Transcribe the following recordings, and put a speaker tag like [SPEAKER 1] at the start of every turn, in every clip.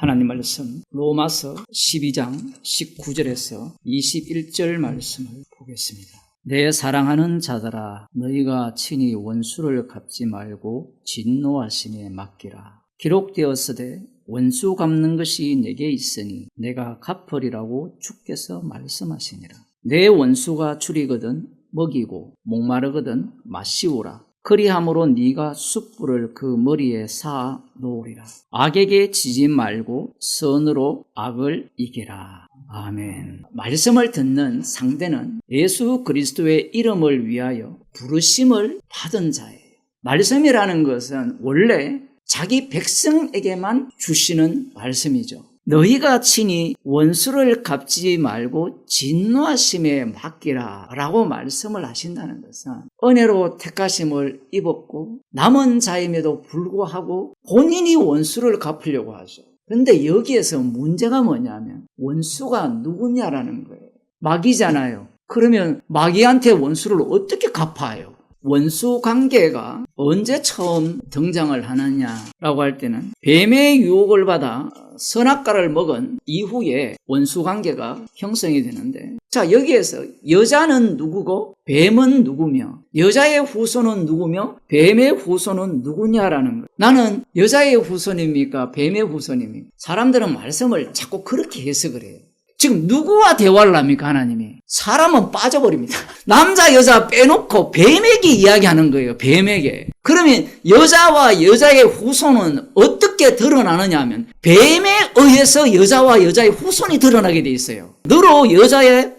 [SPEAKER 1] 하나님 말씀 로마서 12장 19절에서 21절 말씀을 보겠습니다. 내 사랑하는 자들아 너희가 친히 원수를 갚지 말고 진노하심에 맡기라. 기록되었으되 원수 갚는 것이 내게 있으니 내가 갚으리라고 주께서 말씀하시니라. 내 원수가 줄이거든 먹이고 목마르거든 마시우라. 그리함으로 네가 숯불을 그 머리에 쌓아 놓으리라. 악에게 지지 말고 선으로 악을 이기라. 아멘. 말씀을 듣는 상대는 예수 그리스도의 이름을 위하여 부르심을 받은 자예요. 말씀이라는 것은 원래 자기 백성에게만 주시는 말씀이죠. 너희가 친히 원수를 갚지 말고 진노하심에 맡기라 라고 말씀을 하신다는 것은 은혜로 택하심을 입었고 남은 자임에도 불구하고 본인이 원수를 갚으려고 하죠. 그런데 여기에서 문제가 뭐냐면 원수가 누구냐라는 거예요. 마귀잖아요. 그러면 마귀한테 원수를 어떻게 갚아요? 원수 관계가 언제 처음 등장을 하느냐라고 할 때는 뱀의 유혹을 받아 선악과를 먹은 이후에 원수 관계가 형성이 되는데, 자, 여기에서 여자는 누구고 뱀은 누구며 여자의 후손은 누구며 뱀의 후손은 누구냐라는 거예요. 나는 여자의 후손입니까? 뱀의 후손입니까? 사람들은 말씀을 자꾸 그렇게 해석을 해요. 지금 누구와 대화를 합니까? 하나님이. 사람은 빠져버립니다. 남자 여자 빼놓고 뱀에게 이야기하는 거예요. 뱀에게. 그러면 여자와 여자의 후손은 어떻게 드러나느냐 하면 뱀에 의해서 여자와 여자의 후손이 드러나게 돼 있어요. 너로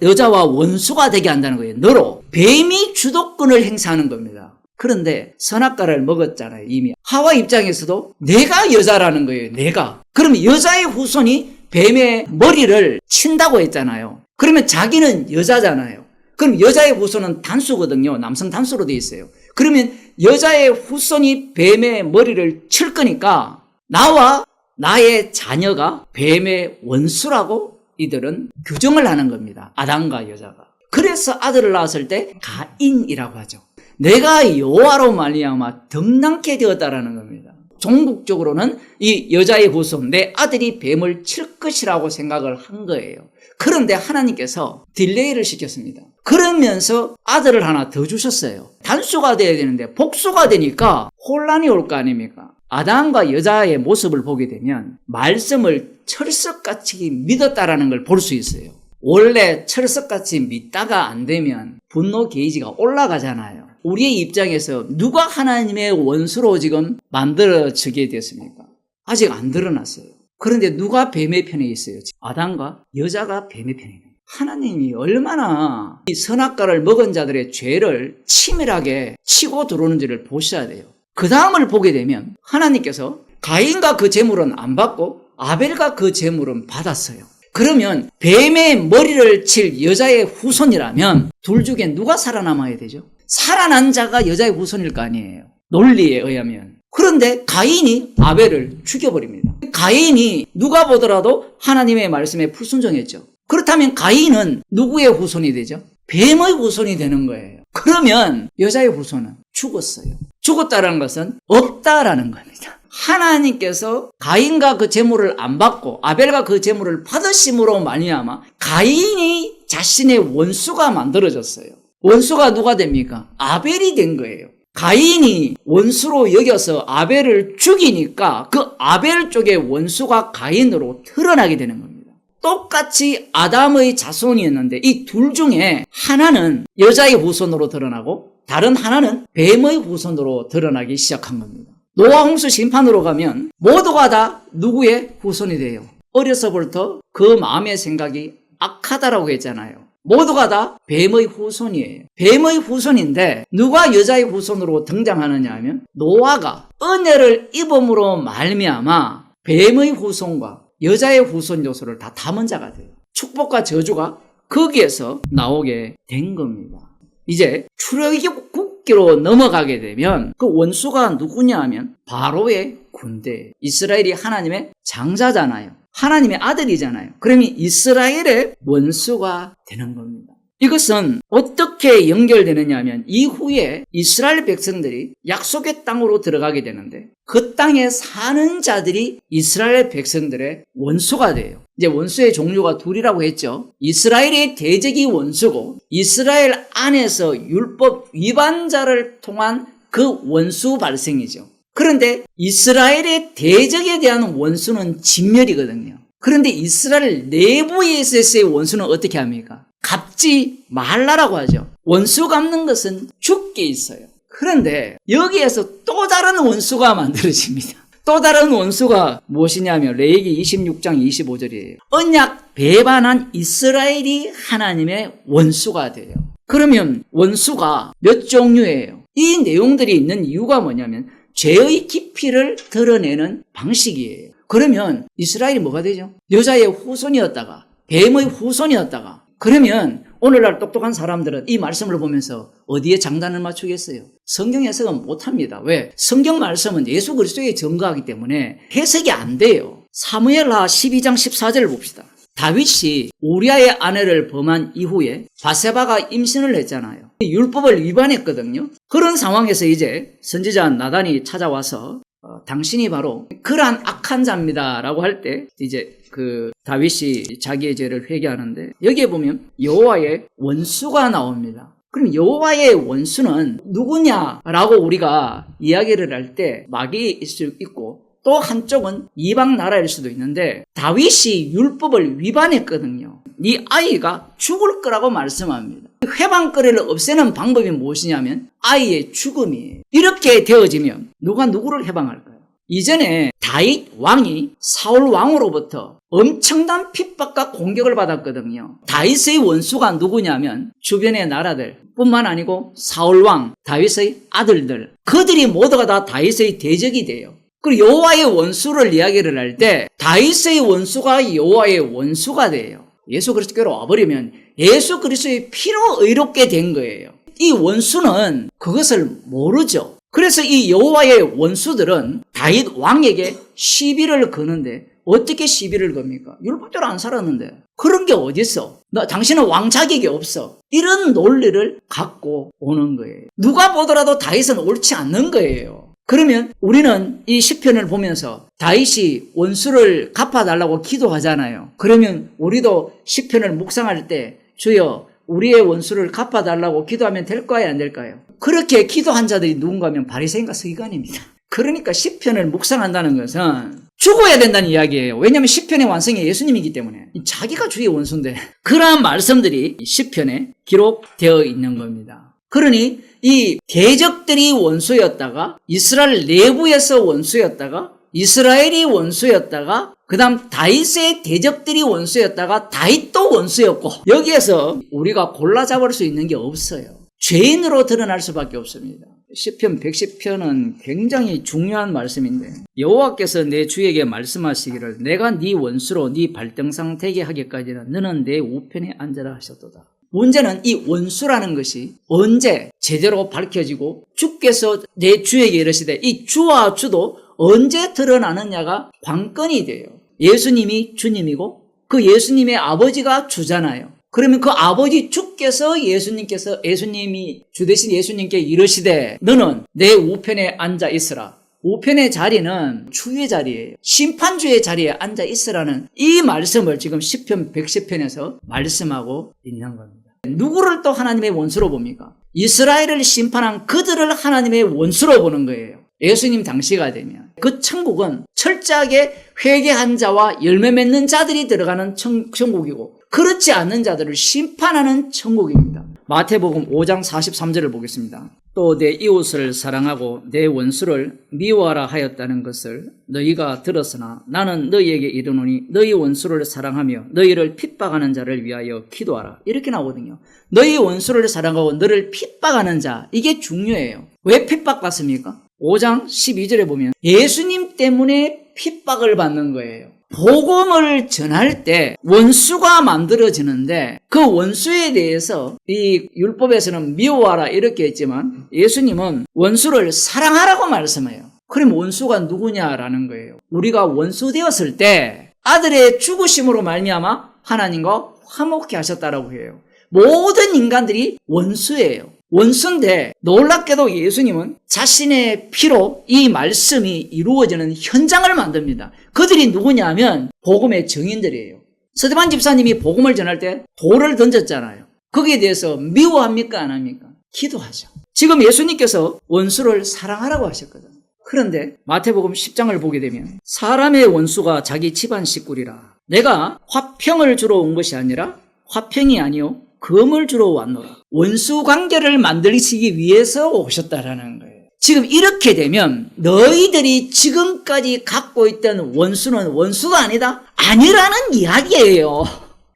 [SPEAKER 1] 여자와 원수가 되게 한다는 거예요. 너로. 뱀이 주도권을 행사하는 겁니다. 그런데 선악과를 먹었잖아요. 이미. 하와 입장에서도 내가 여자라는 거예요. 내가. 그러면 여자의 후손이 뱀의 머리를 친다고 했잖아요. 그러면 자기는 여자잖아요. 그럼 여자의 후손은 단수거든요. 남성 단수로 되어 있어요. 그러면 여자의 후손이 뱀의 머리를 칠 거니까 나와 나의 자녀가 뱀의 원수라고 이들은 규정을 하는 겁니다. 아담과 여자가. 그래서 아들을 낳았을 때 가인이라고 하죠. 내가 여호와로 말미암아 덩남게 되었다라는 겁니다. 종국적으로는 이 여자의 후손, 내 아들이 뱀을 칠 것이라고 생각을 한 거예요. 그런데 하나님께서 딜레이를 시켰습니다. 그러면서 아들을 하나 더 주셨어요. 단수가 돼야 되는데 복수가 되니까 혼란이 올 거 아닙니까? 아담과 여자의 모습을 보게 되면 말씀을 철석같이 믿었다라는 걸 볼 수 있어요. 원래 철석같이 믿다가 안 되면 분노 게이지가 올라가잖아요. 우리의 입장에서 누가 하나님의 원수로 지금 만들어지게 됐습니까? 아직 안 드러났어요. 그런데 누가 뱀의 편에 있어요? 아담과 여자가 뱀의 편에 있는 거예요. 하나님이 얼마나 이 선악과를 먹은 자들의 죄를 치밀하게 치고 들어오는지를 보셔야 돼요. 그 다음을 보게 되면 하나님께서 가인과 그 제물은 안 받고 아벨과 그 제물은 받았어요. 그러면 뱀의 머리를 칠 여자의 후손이라면 둘 중에 누가 살아남아야 되죠? 살아난 자가 여자의 후손일 거 아니에요. 논리에 의하면. 그런데 가인이 아벨을 죽여버립니다. 가인이 누가 보더라도 하나님의 말씀에 불순종했죠. 그렇다면 가인은 누구의 후손이 되죠? 뱀의 후손이 되는 거예요. 그러면 여자의 후손은 죽었어요. 죽었다는 것은 없다라는 겁니다. 하나님께서 가인과 그 제물을 안 받고 아벨과 그 제물을 받으심으로 말미암아 가인이 자신의 원수가 만들어졌어요. 원수가 누가 됩니까? 아벨이 된 거예요. 가인이 원수로 여겨서 아벨을 죽이니까 그 아벨 쪽의 원수가 가인으로 드러나게 되는 겁니다. 똑같이 아담의 자손이었는데 이 둘 중에 하나는 여자의 후손으로 드러나고 다른 하나는 뱀의 후손으로 드러나기 시작한 겁니다. 노아 홍수 심판으로 가면 모두가 다 누구의 후손이 돼요? 어려서부터 그 마음의 생각이 악하다라고 했잖아요. 모두가 다 뱀의 후손이에요. 뱀의 후손인데 누가 여자의 후손으로 등장하느냐 하면 노아가 은혜를 입음으로 말미암아 뱀의 후손과 여자의 후손 요소를 다 담은 자가 돼요. 축복과 저주가 거기에서 나오게 된 겁니다. 이제 출애굽기로 넘어가게 되면 그 원수가 누구냐 하면 바로의 군대. 이스라엘이 하나님의 장자잖아요. 하나님의 아들이잖아요. 그러면 이스라엘의 원수가 되는 겁니다. 이것은 어떻게 연결되느냐 하면 이후에 이스라엘 백성들이 약속의 땅으로 들어가게 되는데 그 땅에 사는 자들이 이스라엘 백성들의 원수가 돼요. 이제 원수의 종류가 둘이라고 했죠. 이스라엘의 대적이 원수고 이스라엘 안에서 율법 위반자를 통한 그 원수 발생이죠. 그런데 이스라엘의 대적에 대한 원수는 진멸이거든요. 그런데 이스라엘 내부에 있어서의 원수는 어떻게 합니까? 갚지 말라라고 하죠. 원수 갚는 것은 죽게 있어요. 그런데 여기에서 또 다른 원수가 만들어집니다. 또 다른 원수가 무엇이냐면 레위기 26장 25절이에요. 언약 배반한 이스라엘이 하나님의 원수가 돼요. 그러면 원수가 몇 종류예요? 이 내용들이 있는 이유가 뭐냐면 죄의 깊이를 드러내는 방식이에요. 그러면 이스라엘이 뭐가 되죠? 여자의 후손이었다가 뱀의 후손이었다가 그러면 오늘날 똑똑한 사람들은 이 말씀을 보면서 어디에 장단을 맞추겠어요? 성경 해석은 못합니다. 왜? 성경 말씀은 예수 그리스도에 증거하기 때문에 해석이 안 돼요. 사무엘하 12장 14절을 봅시다. 다윗이 우리아의 아내를 범한 이후에 바세바가 임신을 했잖아요. 율법을 위반했거든요. 그런 상황에서 이제 선지자 나단이 찾아와서 당신이 바로 그러한 악한 자입니다 라고 할 때 이제 그 다윗이 자기의 죄를 회개하는데 여기에 보면 여호와의 원수가 나옵니다. 그럼 여호와의 원수는 누구냐라고 우리가 이야기를 할 때 마귀일 수 있고 또 한쪽은 이방 나라일 수도 있는데 다윗이 율법을 위반했거든요. 이 아이가 죽을 거라고 말씀합니다. 회방거리를 없애는 방법이 무엇이냐면 아이의 죽음이에요. 이렇게 되어지면 누가 누구를 해방할까요? 이전에 다윗 왕이 사울 왕으로부터 엄청난 핍박과 공격을 받았거든요. 다윗의 원수가 누구냐면 주변의 나라들 뿐만 아니고 사울 왕, 다윗의 아들들 그들이 모두가 다 다윗의 대적이 돼요. 그리고 여호와의 원수를 이야기를 할 때 다윗의 원수가 여호와의 원수가 돼요. 예수 그리스도께로 와버리면 예수 그리스도의 피로 의롭게 된 거예요. 이 원수는 그것을 모르죠. 그래서 이 여호와의 원수들은 다윗 왕에게 시비를 거는데 어떻게 시비를 겁니까? 율법대로 안 살았는데 그런 게 어딨어? 당신은 왕 자격이 없어. 이런 논리를 갖고 오는 거예요. 누가 보더라도 다윗은 옳지 않는 거예요. 그러면 우리는 이 시편을 보면서 다윗이 원수를 갚아달라고 기도하잖아요. 그러면 우리도 시편을 묵상할 때 주여 우리의 원수를 갚아달라고 기도하면 될까요? 안 될까요? 그렇게 기도한 자들이 누군가 하면 바리새인과 서기관입니다. 그러니까 시편을 묵상한다는 것은 죽어야 된다는 이야기예요. 왜냐하면 시편의 완성이 예수님이기 때문에 자기가 주의 원수인데 그러한 말씀들이 시편에 기록되어 있는 겁니다. 그러니 이 대적들이 원수였다가 이스라엘 내부에서 원수였다가 이스라엘이 원수였다가 그 다음 다윗의 대적들이 원수였다가 다윗도 원수였고 여기에서 우리가 골라 잡을 수 있는 게 없어요. 죄인으로 드러날 수밖에 없습니다. 시편 110편은 굉장히 중요한 말씀인데 여호와께서 내 주에게 말씀하시기를 내가 네 원수로 네 발등상 되게 하기까지는 너는 내 우편에 앉아라 하셨도다. 문제는 이 원수라는 것이 언제 제대로 밝혀지고 주께서 내 주에게 이르시되 이 주와 주도 언제 드러나느냐가 관건이 돼요. 예수님이 주님이고 그 예수님의 아버지가 주잖아요. 그러면 그 아버지 주께서 예수님이 주 대신 예수님께 이르시되 너는 내 우편에 앉아 있으라. 우편의 자리는 주의 자리예요. 심판주의 자리에 앉아 있으라는 이 말씀을 지금 시편 110편에서 말씀하고 있는 겁니다. 누구를 또 하나님의 원수로 봅니까? 이스라엘을 심판한 그들을 하나님의 원수로 보는 거예요. 예수님 당시가 되면 그 천국은 철저하게 회개한 자와 열매 맺는 자들이 들어가는 천국이고 그렇지 않는 자들을 심판하는 천국입니다. 마태복음 5장 43절을 보겠습니다. 또 내 이웃을 사랑하고 내 원수를 미워하라 하였다는 것을 너희가 들었으나 나는 너희에게 이르노니 너희 원수를 사랑하며 너희를 핍박하는 자를 위하여 기도하라. 이렇게 나오거든요. 너희 원수를 사랑하고 너를 핍박하는 자, 이게 중요해요. 왜 핍박받습니까? 5장 12절에 보면 예수님 때문에 핍박을 받는 거예요. 복음을 전할 때 원수가 만들어지는데 그 원수에 대해서 이 율법에서는 미워하라 이렇게 했지만 예수님은 원수를 사랑하라고 말씀해요. 그럼 원수가 누구냐라는 거예요. 우리가 원수 되었을 때 아들의 죽으심으로 말미암아 하나님과 화목케 하셨다라고 해요. 모든 인간들이 원수예요. 원수인데 놀랍게도 예수님은 자신의 피로 이 말씀이 이루어지는 현장을 만듭니다. 그들이 누구냐면 복음의 증인들이에요. 스데반 집사님이 복음을 전할 때 돌을 던졌잖아요. 거기에 대해서 미워합니까 안 합니까? 기도하죠. 지금 예수님께서 원수를 사랑하라고 하셨거든요. 그런데 마태복음 10장을 보게 되면 사람의 원수가 자기 집안 식구리라. 내가 화평을 주러 온 것이 아니라 화평이 아니요 금을 주러 왔노라. 원수 관계를 만들시기 위해서 오셨다라는 거예요. 지금 이렇게 되면 너희들이 지금까지 갖고 있던 원수는 원수가 아니다? 아니라는 이야기예요.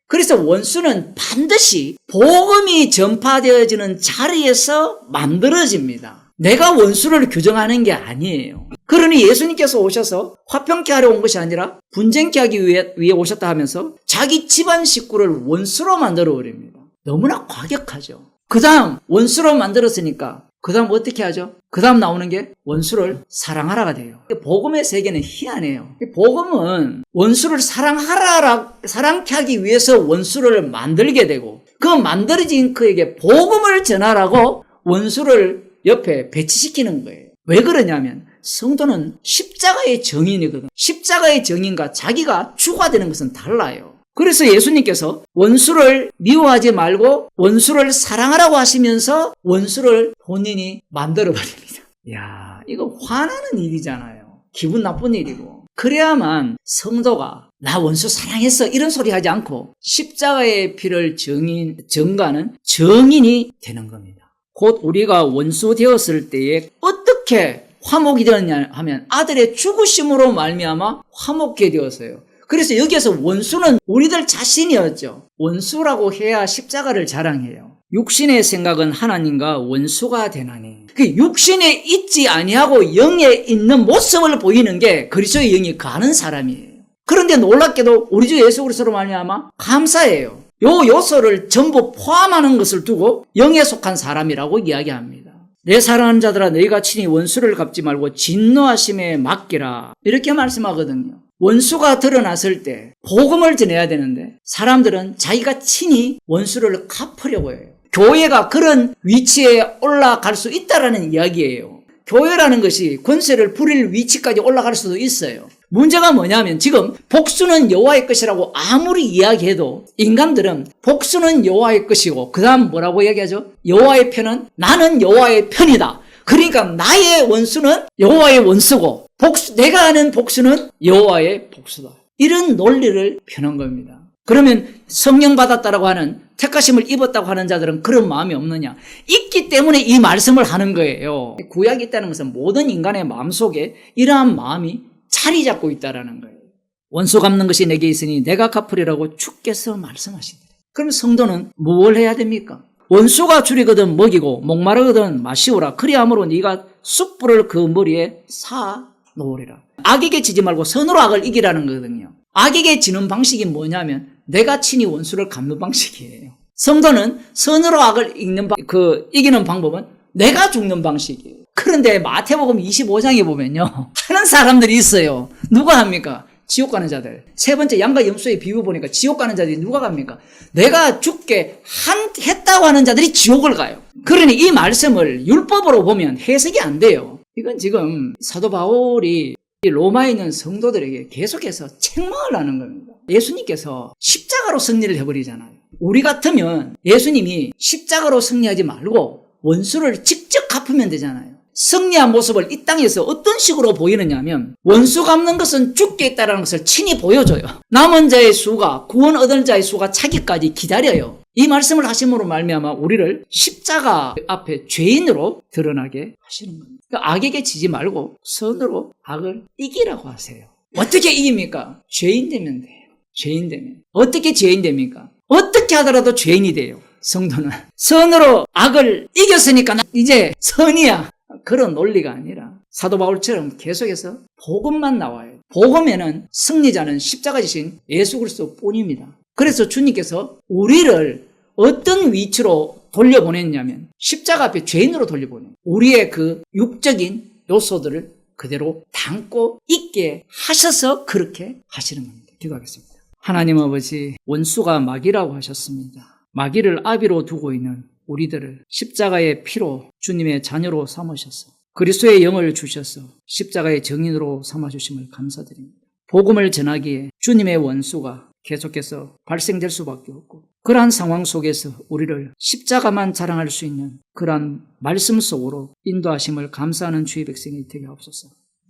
[SPEAKER 1] 그래서 원수는 반드시 복음이 전파되어지는 자리에서 만들어집니다. 내가 원수를 규정하는 게 아니에요. 그러니 예수님께서 오셔서 화평케 하려 온 것이 아니라 분쟁케 하기 위해 오셨다 하면서 자기 집안 식구를 원수로 만들어 버립니다. 너무나 과격하죠. 그 다음 원수로 만들었으니까 그 다음 어떻게 하죠? 그 다음 나오는 게 원수를 사랑하라가 돼요. 복음의 세계는 희한해요. 복음은 원수를 사랑케 하기 위해서 원수를 만들게 되고 그 만들어진 그에게 복음을 전하라고 원수를 옆에 배치시키는 거예요. 왜 그러냐면 성도는 십자가의 정인이거든. 십자가의 정인과 자기가 주가 되는 것은 달라요. 그래서 예수님께서 원수를 미워하지 말고 원수를 사랑하라고 하시면서 원수를 본인이 만들어버립니다. 이야, 이거 화나는 일이잖아요. 기분 나쁜 일이고. 그래야만 성도가 나 원수 사랑했어 이런 소리 하지 않고 십자가의 피를 전가하는 정인이 되는 겁니다. 곧 우리가 원수 되었을 때에 어떻게 화목이 되었냐 하면 아들의 죽으심으로 말미암아 화목게 되었어요. 그래서 여기에서 원수는 우리들 자신이었죠. 원수라고 해야 십자가를 자랑해요. 육신의 생각은 하나님과 원수가 되나니. 그 육신에 있지 아니하고 영에 있는 모습을 보이는 게 그리스도의 영이 가는 사람이에요. 그런데 놀랍게도 우리 주 예수 그리스도로 말미암아 감사해요. 요 요소를 전부 포함하는 것을 두고 영에 속한 사람이라고 이야기합니다. 내 사랑하는 자들아 너희가 친히 원수를 갚지 말고 진노하심에 맡기라 이렇게 말씀하거든요. 원수가 드러났을 때 복음을 전해야 되는데 사람들은 자기가 친히 원수를 갚으려고 해요. 교회가 그런 위치에 올라갈 수 있다라는 이야기예요. 교회라는 것이 권세를 부릴 위치까지 올라갈 수도 있어요. 문제가 뭐냐면 지금 복수는 여호와의 것이라고 아무리 이야기해도 인간들은 복수는 여호와의 것이고 그 다음 뭐라고 이야기하죠? 여호와의 편은 나는 여호와의 편이다. 그러니까 나의 원수는 여호와의 원수고 내가 하는 복수는 여호와의 복수다. 이런 논리를 펴는 겁니다. 그러면 성령 받았다라고 하는 택하심을 입었다고 하는 자들은 그런 마음이 없느냐? 있기 때문에 이 말씀을 하는 거예요. 구약이 있다는 것은 모든 인간의 마음속에 이러한 마음이 자리 잡고 있다는 거예요. 원수 갚는 것이 내게 있으니 내가 갚으리라고 주께서 말씀하시니라. 그럼 성도는 뭘 해야 됩니까? 원수가 줄이거든 먹이고 목마르거든 마시오라. 그리함으로 네가 숯불을 그 머리에 사 놓으리라. 악에게 지지 말고 선으로 악을 이기라는 거거든요. 악에게 지는 방식이 뭐냐면 내가 친히 원수를 갚는 방식이에요. 성도는 선으로 악을 이기는 방법은 내가 죽는 방식이에요. 그런데 마태복음 25장에 보면요. 하는 사람들이 있어요. 누가 합니까? 지옥 가는 자들. 세 번째 양과 염소의 비유 보니까 지옥 가는 자들이 누가 갑니까? 내가 죽게 했다고 하는 자들이 지옥을 가요. 그러니 이 말씀을 율법으로 보면 해석이 안 돼요. 이건 지금 사도 바울이 로마에 있는 성도들에게 계속해서 책망을 하는 겁니다. 예수님께서 십자가로 승리를 해버리잖아요. 우리 같으면 예수님이 십자가로 승리하지 말고 원수를 직접 갚으면 되잖아요. 승리한 모습을 이 땅에서 어떤 식으로 보이느냐 하면 원수 갚는 것은 죽게 있다는 것을 친히 보여줘요. 남은 자의 수가 구원 얻은 자의 수가 차기까지 기다려요. 이 말씀을 하심으로 말미암아 우리를 십자가 앞에 죄인으로 드러나게 하시는 겁니다. 그러니까 악에게 지지 말고 선으로 악을 이기라고 하세요. 어떻게 이깁니까? 죄인 되면 돼요. 죄인 되면. 어떻게 죄인 됩니까? 어떻게 하더라도 죄인이 돼요. 성도는 선으로 악을 이겼으니까 이제 선이야. 그런 논리가 아니라 사도 바울처럼 계속해서 복음만 나와요. 복음에는 승리자는 십자가 지신 예수 그리스도 뿐입니다. 그래서 주님께서 우리를 어떤 위치로 돌려보냈냐면 십자가 앞에 죄인으로 돌려보내요. 우리의 그 육적인 요소들을 그대로 담고 있게 하셔서 그렇게 하시는 겁니다. 기도하겠습니다. 하나님 아버지, 원수가 마귀라고 하셨습니다. 마귀를 아비로 두고 있는 우리들을 십자가의 피로 주님의 자녀로 삼으셔서 그리스도의 영을 주셔서 십자가의 증인으로 삼아주심을 감사드립니다. 복음을 전하기에 주님의 원수가 계속해서 발생될 수밖에 없고 그러한 상황 속에서 우리를 십자가만 자랑할 수 있는 그러한 말씀 속으로 인도하심을 감사하는 주의 백성이 되게 하옵소서.